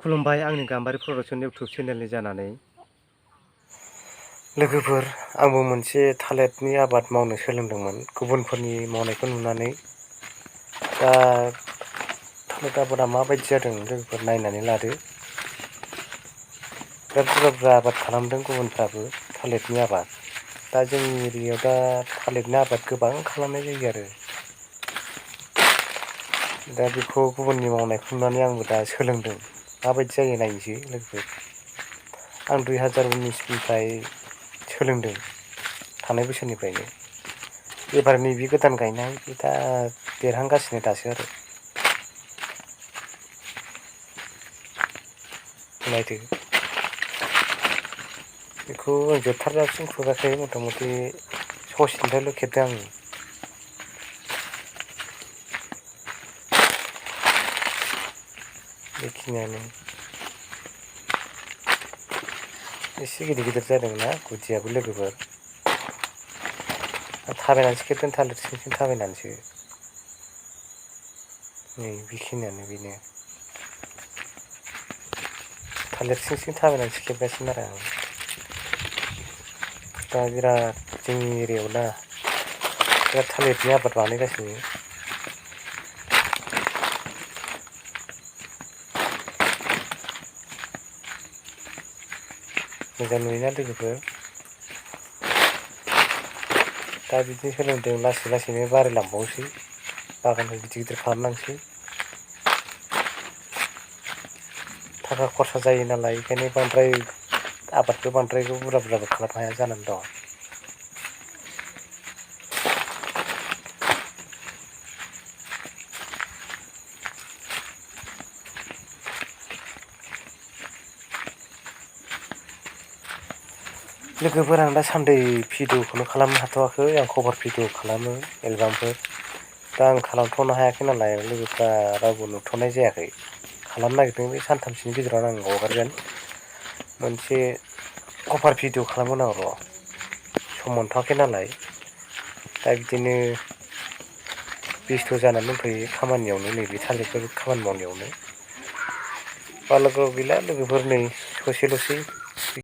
खुलुमबाय आंनि गाम्बारि प्रडाक्सन इउटुब चेनेलनि जानानै लोगोफोर आंबो मोनसे थालिरनि आबाद मावनो सोलोंदोंमोन गुबुनफोरनि मावनायखौ नुनानै दा थालिर आबादा माबायदि जादों लोगोफोर नायनानै लादो। बिराद बुरजा बुरजा आबाद खालामदों गुबुनफ्राबो थालिरनि आबाद। दा जोंनि एरियायाव दा थालिरनि आबाद गोबां खालामनाय जायो आरो दा बेखौ गुबुननि मावनायखौ नुनानै आंबो दा सोलोंदों माबायदि जायो नायनोसै लोगोफोर। आं 2019निफ्राय सोलोंदों थांनाय बोसोरनिफ्रायनो एबार नैबे गोदान गायनाय बे दा देरहांगासिनो दासो आरो नायदो बेखौ आं जोबथारजासिम खुराखै मथा मथि ससेनिफ्रायल' खेबदों आङो। बेखिनियानो एसे गिदिर गिदिर जादोंना गुदियाबो लोगोफोर। थाबायनानैसो खेबदों थालिर सिं सिं थाबायनानैसो नै बेखिनियानो बेनो थालिर सिं सिं थाबायनानैसो खेबगासिनो आरो आं दा बिराद जोंनि एरियायाव ना बिराद थालिरनि आबाद बानायगासिनो। मोजां नुयोना लोगोफोर। दा बिदिनो सोलोंदों लासै लासैनो बारायलांबावनोसै बागानखौ गिदिर गिदिर खालामलांसै। थाखा खरसा जायो नालाय बेखायनो बांद्राय आबादखौ बांद्रायखौ बुरजा बुरजाबो खालामनो हाया जानानै दं। लोगोफोर आं दासान्दि भिडिअखौनो खालामनो हाथ'वाखै आं कभार भिडिअ खालामो एलबामफोर दा आं खालामथ'नो हायाखै नालाय लोगोफ्रा रावबो नुथ'नाय जायाखै। खालामनो नागिरदों बे सानथामसोनि गेजेरावनो आं हगारगोन मोनसे कभार भिडिअ खालामगोन आं र' सम मोनथ'वाखै नालाय दा बिदिनो बेस्थ' जानानै दंथ'यो खामानियावनो नैबे थालिरफोर खामानि मावनायावनो। बालागाव गैला लोगोफोर नै ससेल'सै